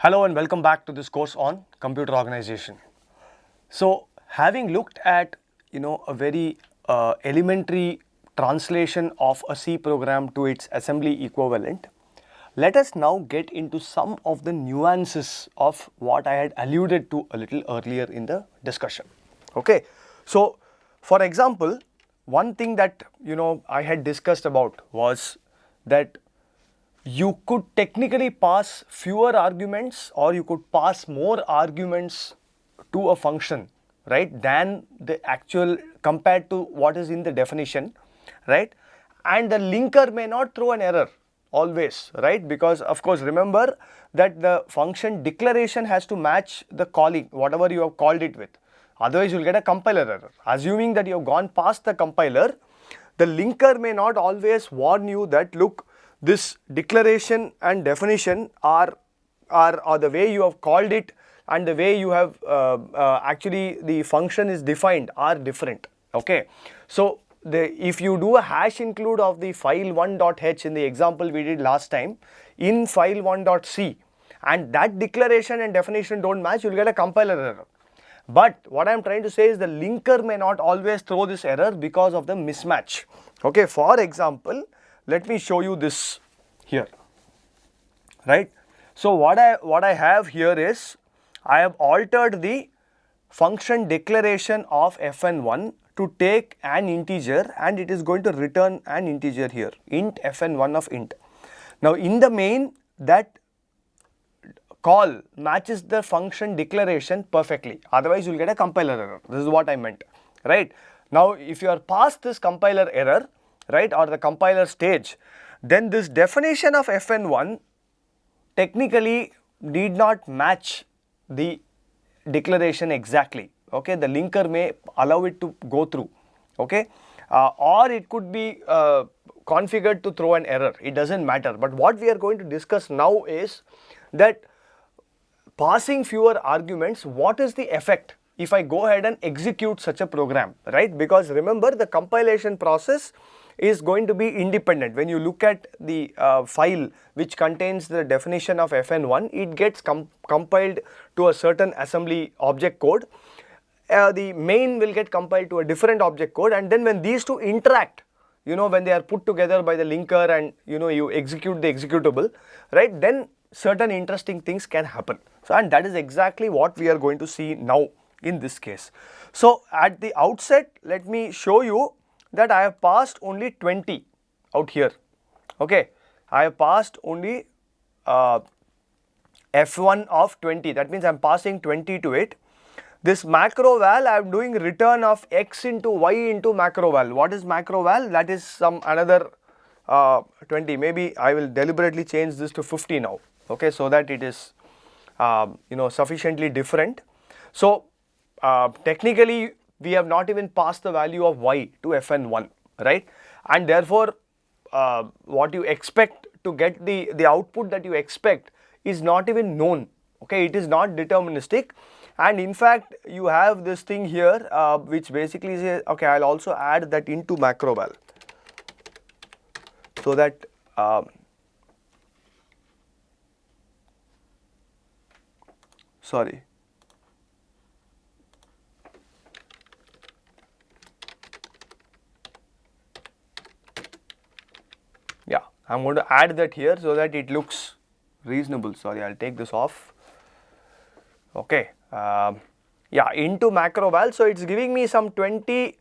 Hello and welcome back to this course on computer organization. So having looked at a very elementary translation of a C program to its assembly equivalent, let us now get into some of the nuances of what I had alluded to a little earlier in the discussion. Okay, so for example, one thing that I had discussed about was that you could technically pass fewer arguments or you could pass more arguments to a function, right, than the actual compared to what is in the definition, right? And the linker may not throw an error always, right? Because of course remember that the function declaration has to match the calling, whatever you have called it with. Otherwise you will get a compiler error. Assuming that you have gone past the compiler, the linker may not always warn you that look, this declaration and definition are the way you have called it and the way you have actually the function is defined are different. Okay, so if you do a hash include of the file1.h in the example we did last time in file1.c and that declaration and definition don't match, you will get a compiler error. But what I am trying to say is the linker may not always throw this error because of the mismatch. Okay, for example, let me show you this here, right? So what I have here is I have altered the function declaration of fn1 to take an integer and it is going to return an integer here, int fn1 of int. Now in the main that call matches the function declaration perfectly, otherwise you will get a compiler error. This is what I meant, right? Now if you are past this compiler error, right, or the compiler stage, then this definition of fn1 technically need not match the declaration exactly. Okay, the linker may allow it to go through, okay, or it could be configured to throw an error. It doesn't matter. But what we are going to discuss now is that passing fewer arguments, what is the effect if I go ahead and execute such a program, right? Because remember the compilation process is going to be independent. When you look at the file which contains the definition of fn1, it gets compiled to a certain assembly object code. The main will get compiled to a different object code, and then when these two interact, when they are put together by the linker and you execute the executable, right, then certain interesting things can happen. So and that is exactly what we are going to see now in this case. So at the outset, let me show you that I have passed only 20 out here. Okay, I have passed only f1 of 20. That means I am passing 20 to it. This macro val, I am doing return of x into y into macro val. What is macro val? That is some another 20. Maybe I will deliberately change this to 50 now. Okay, so that it is sufficiently different. So technically we have not even passed the value of y to fn1, right? And therefore what you expect to get the output that you expect is not even known. Okay, it is not deterministic, and in fact you have this thing here which basically says, okay, I'll also add that into macro val so that sorry. Yeah, I'm going to add that here so that it looks reasonable. Sorry, I'll take this off. Okay, yeah, into macro val. So it's giving me some 20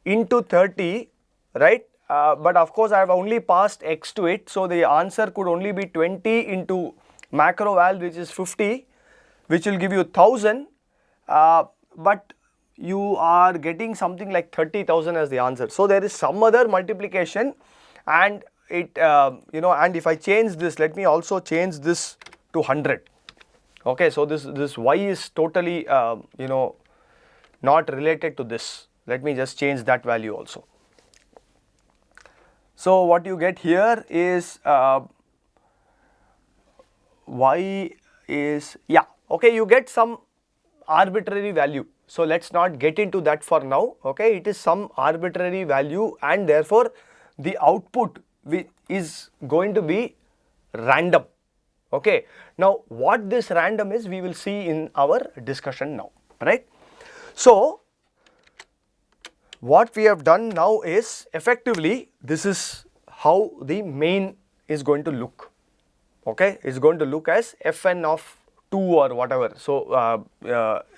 into 30, right? But of course I have only passed x to it, so the answer could only be 20 into macro val, which is 50, which will give you 1000, but you are getting something like 30,000 as the answer. So there is some other multiplication, and it and if I change this, let me also change this to 100. Okay, so this y is totally not related to this. Let me just change that value also. So what you get here is y is, yeah, okay, you get some arbitrary value. So let's not get into that for now. Okay, it is some arbitrary value, and therefore the output is going to be random. Okay. Now, what this random is, we will see in our discussion now, right? So, what we have done now is effectively this is how the main is going to look. Okay, it's going to look as fn of 2 or whatever. So,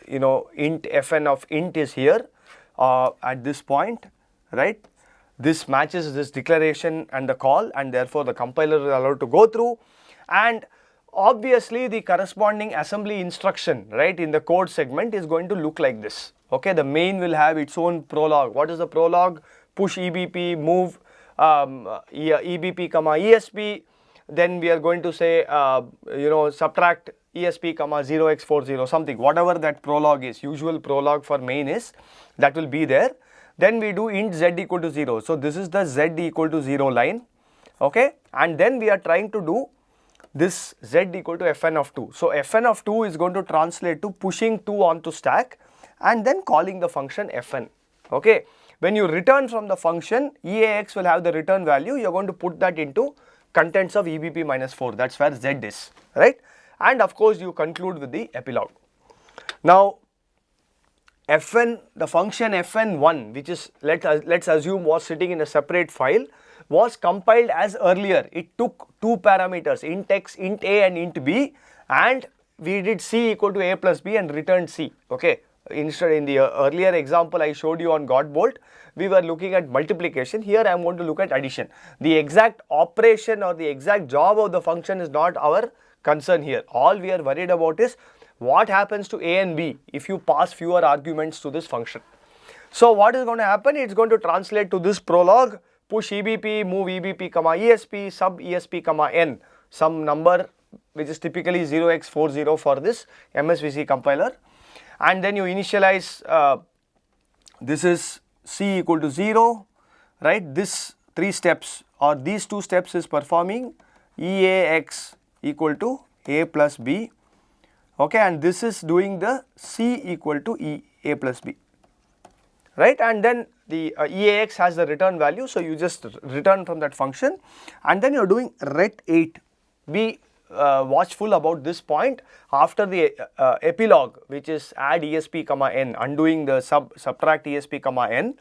you know, int fn of int is here at this point, right? This matches this declaration and the call, and therefore the compiler is allowed to go through, and obviously the corresponding assembly instruction, right, in the code segment is going to look like this. Okay, the main will have its own prologue. What is the prologue? Push EBP, move EBP comma ESP. Then we are going to say, you know, subtract ESP comma 0x40, something, whatever that prologue is, usual prologue for main is, that will be there. Then we do int z equal to 0. So, this is the z equal to 0 line, okay, and then we are trying to do this z equal to fn of 2. So, fn of 2 is going to translate to pushing 2 onto stack and then calling the function fn, okay. When you return from the function, EAX will have the return value, you are going to put that into contents of EBP minus 4, that is where z is, right, and of course you conclude with the epilogue. Now, fn, the function fn1, which is let's assume was sitting in a separate file, was compiled as earlier. It took two parameters, int x, int a and int b, and we did c equal to a plus b and returned c, okay. Instead, in the earlier example I showed you on Godbolt, we were looking at multiplication. Here I am going to look at addition. The exact operation or the exact job of the function is not our concern here. All we are worried about is what happens to a and b if you pass fewer arguments to this function. So, what is going to happen? It is going to translate to this prologue, push EBP, move EBP comma ESP, sub ESP comma n, some number which is typically 0x40 for this MSVC compiler, and then you initialize, this is c equal to 0, right. This 3 steps or these 2 steps is performing EAX equal to a plus b, okay, and this is doing the c equal to a plus b, right, and then the EAX has the return value. So, you just return from that function, and then you are doing ret8. Be watchful about this point. After the epilogue, which is add ESP comma n, undoing the subtract ESP comma n,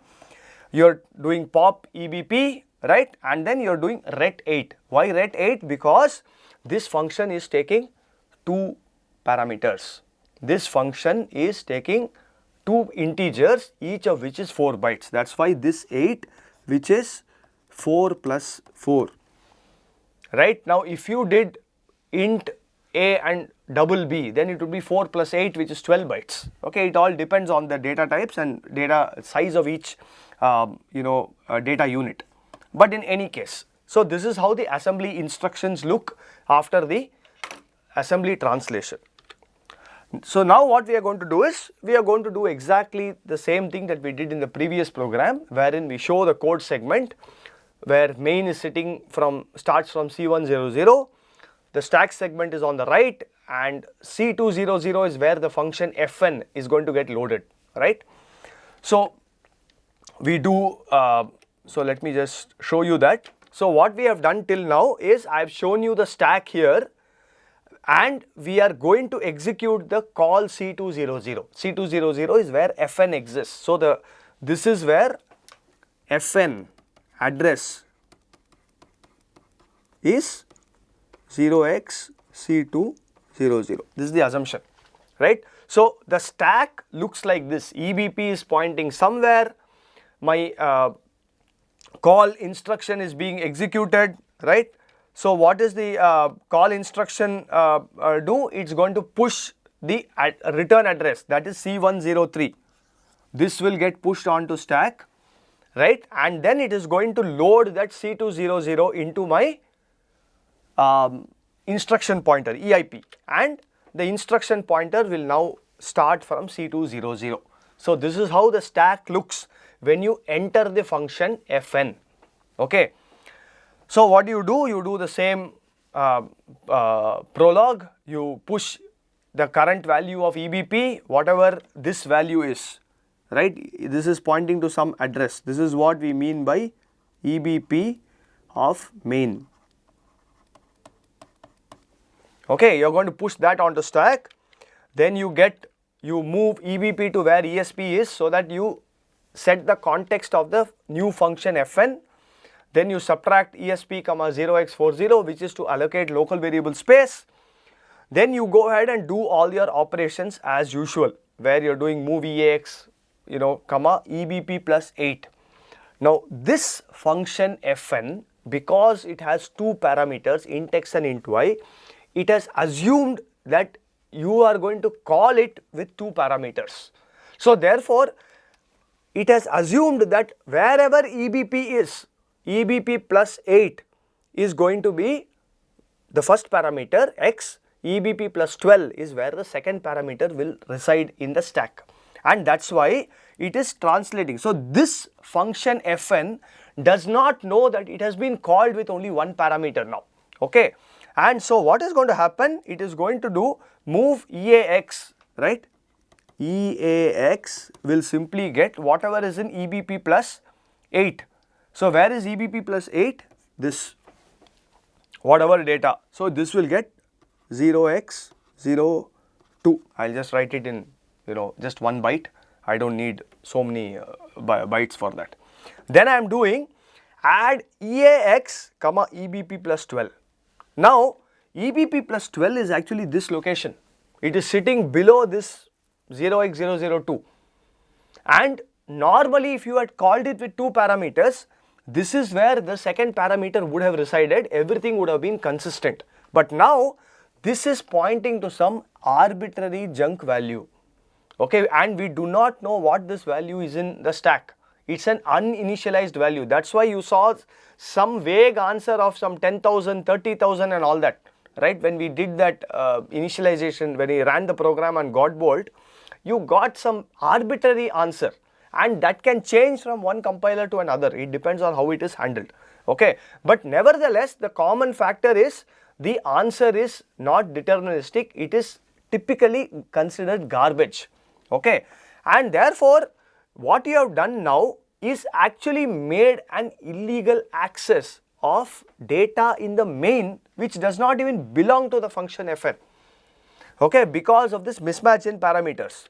you are doing pop EBP, right, and then you are doing ret8. Why ret8? Because this function is taking 2 parameters. This function is taking 2 integers, each of which is 4 bytes. That is why this 8, which is 4 plus 4, right. Now, if you did int a and double b, then it would be 4 plus 8, which is 12 bytes. Okay, it all depends on the data types and data size of each data unit. But in any case, so this is how the assembly instructions look after the assembly translation. So, now what we are going to do is, we are going to do exactly the same thing that we did in the previous program, wherein we show the code segment where main is starts from C100, the stack segment is on the right, and C200 is where the function fn is going to get loaded, right. So, we do, so let me just show you that. So, what we have done till now is I have shown you the stack here, and we are going to execute the call C200. C200 is where fn exists. So, this is where fn address is 0xC200. This is the assumption, right. So, the stack looks like this. EBP is pointing somewhere, my call instruction is being executed, right. So, what is the call instruction do? It is going to push the return address, that is C103. This will get pushed onto stack, right, and then it is going to load that C200 into my instruction pointer EIP, and the instruction pointer will now start from C200. So, this is how the stack looks when you enter the function fn, okay. So, what do? You do the same prologue, you push the current value of EBP, whatever this value is, right. This is pointing to some address. This is what we mean by EBP of main, Okay, you're going to push that onto stack. Then you move EBP to where ESP is, so that you set the context of the new function fn. Then you subtract ESP, 0x40, which is to allocate local variable space. Then you go ahead and do all your operations as usual, where you're doing move EAX, EBP plus 8. Now this function fn, because it has two parameters, int x and int y, it has assumed that you are going to call it with two parameters. So therefore, it has assumed that wherever EBP is, EBP plus 8 is going to be the first parameter x, EBP plus 12 is where the second parameter will reside in the stack, and that's why it is translating. So this function fn does not know that it has been called with only one parameter now, okay. And so what is going to happen, it is going to do move EAX, right. EAX will simply get whatever is in EBP plus 8. So where is EBP plus 8? This, whatever data. So this will get 0x02. I'll just write it in, just 1 byte. I don't need so many bytes for that. Then I am doing add EAX, EBP plus 12. Now EBP plus 12 is actually this location. It is sitting below this 0x002, and normally if you had called it with two parameters, this is where the second parameter would have resided, everything would have been consistent. But now this is pointing to some arbitrary junk value, okay, and we do not know what this value is in the stack. It's an uninitialized value. That's why you saw some vague answer of some 10,000, 30,000 and all that, right? When we did that initialization, when we ran the program and got bolt, you got some arbitrary answer, and that can change from one compiler to another. It depends on how it is handled, okay. But nevertheless, the common factor is the answer is not deterministic. It is typically considered garbage, okay. And therefore, what you have done now is actually made an illegal access of data in the main, which does not even belong to the function fn, okay, because of this mismatch in parameters.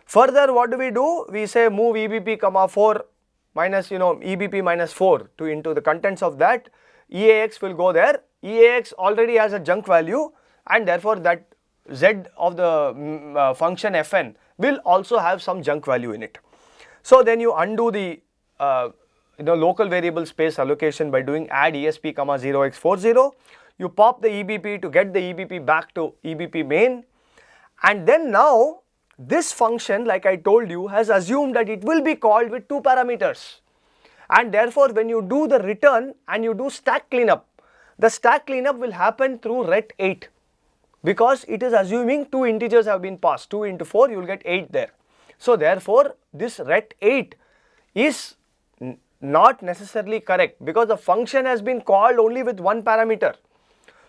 Further, what do? We say move EBP, 4 minus, EBP minus 4 to into the contents of that. EAX will go there. EAX already has a junk value, and therefore that z of the function fn will also have some junk value in it. So then you undo the local variable space allocation by doing add ESP, 0x40. You pop the EBP to get the EBP back to EBP main, and then now this function, like I told you, has assumed that it will be called with two parameters, and therefore when you do the return and you do stack cleanup, the stack cleanup will happen through ret 8, because it is assuming two integers have been passed. 2 into 4, you will get 8 there. So therefore this ret 8 is not necessarily correct, because the function has been called only with one parameter.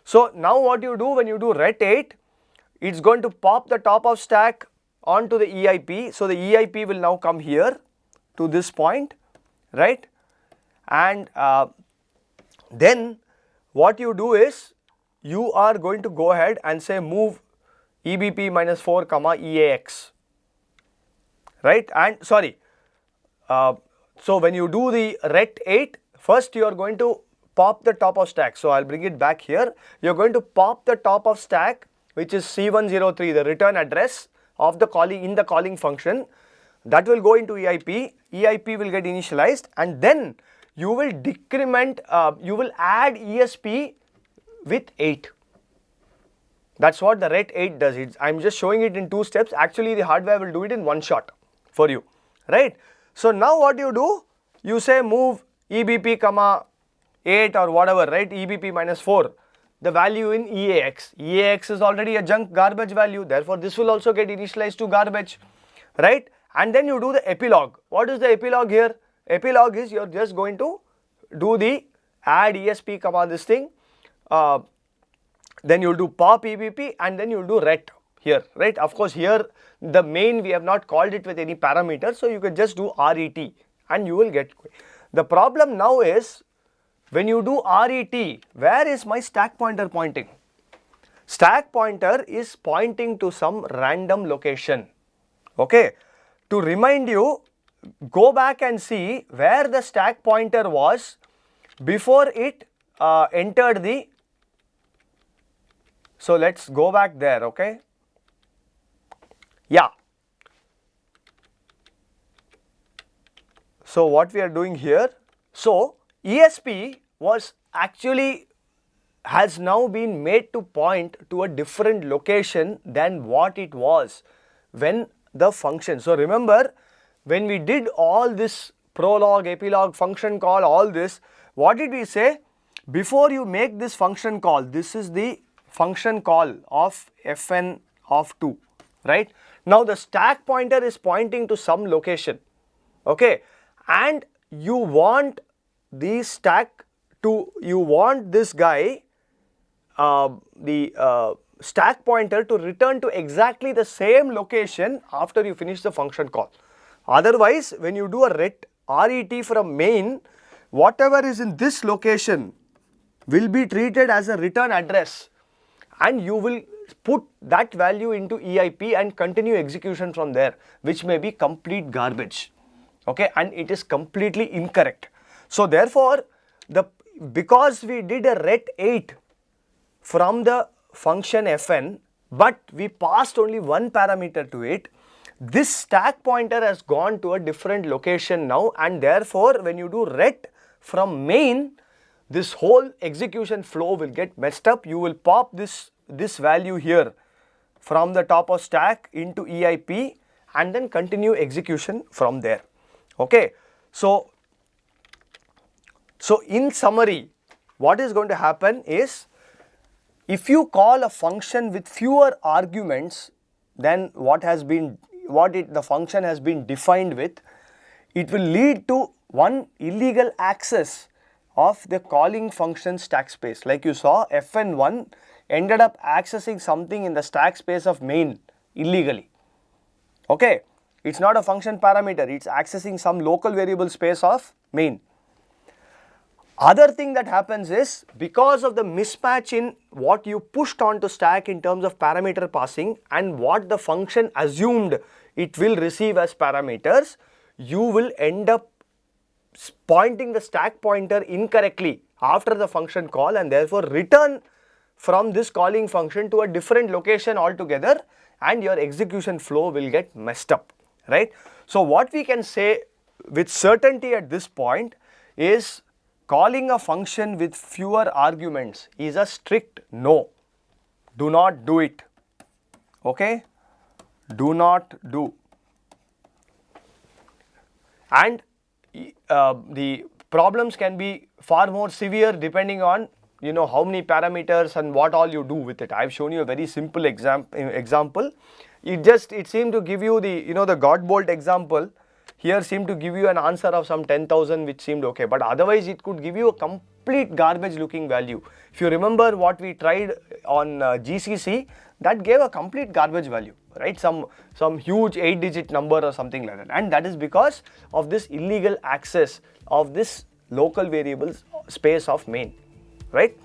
So now what you do, when you do ret 8, it's going to pop the top of stack onto the EIP. So the EIP will now come here to this point, right? And then what you do is you are going to go ahead and say move EBP minus 4, EAX, right? And sorry, so when you do the ret 8, first you are going to pop the top of stack. So I'll bring it back here. You're going to pop the top of stack, which is C103, the return address of the calling in the calling function. That will go into EIP. EIP will get initialized, and then you will decrement, you will add ESP with 8. That's what the ret 8 does. I'm just showing it in 2 steps. Actually, the hardware will do it in one shot for you, right? So now what you do, you say move EBP, 8 or whatever, right? EBP minus 4, the value in EAX. EAX is already a junk garbage value, therefore this will also get initialized to garbage, right? And then you do the epilogue. What is the epilogue here? Epilogue is you're just going to do the add ESP, this thing, then you'll do pop EBP, and then you'll do ret here, right? Of course here the main we have not called it with any parameter, so you can just do RET and you will get. The problem now is when you do RET, where is my stack pointer pointing? Stack pointer is pointing to some random location. Okay, to remind you, go back and see where the stack pointer was before it entered the. So let's go back there. Okay, yeah. So what we are doing here, so ESP was actually has now been made to point to a different location than what it was when the function. So remember, when we did all this prologue, epilogue, function call, all this, what did we say? Before you make this function call, this is the function call of fn of 2, right? Now the stack pointer is pointing to some location, okay, and you want the stack to, you want this guy, stack pointer to return to exactly the same location after you finish the function call. Otherwise, when you do a ret from main, whatever is in this location will be treated as a return address, and you will put that value into EIP and continue execution from there, which may be complete garbage, okay, and it is completely incorrect. So therefore, because we did a ret 8 from the function fn, but we passed only one parameter to it, this stack pointer has gone to a different location now, and therefore when you do ret from main, this whole execution flow will get messed up. You will pop this value here from the top of stack into EIP and then continue execution from there. Okay, so in summary, what is going to happen is, if you call a function with fewer arguments than the function has been defined with, it will lead to one illegal access of the calling function stack space. Like you saw, fn1 ended up accessing something in the stack space of main illegally. Okay, it's not a function parameter, it's accessing some local variable space of main. Other thing that happens is, because of the mismatch in what you pushed onto stack in terms of parameter passing and what the function assumed it will receive as parameters, you will end up pointing the stack pointer incorrectly after the function call, and therefore return from this calling function to a different location altogether, and your execution flow will get messed up, right? So what we can say with certainty at this point is, calling a function with fewer arguments is a strict no. Do not do it. Okay? Do not do. And the problems can be far more severe depending on, you know, how many parameters and what all you do with it. I have shown you a very simple example. It seemed to give you the, you know, the godbolt example here seemed to give you an answer of some 10,000, which seemed okay, but otherwise it could give you a complete garbage looking value. If you remember what we tried on GCC, that gave a complete garbage value, right? Some huge 8-digit number or something like that, and that is because of this illegal access of this local variable space of main, right?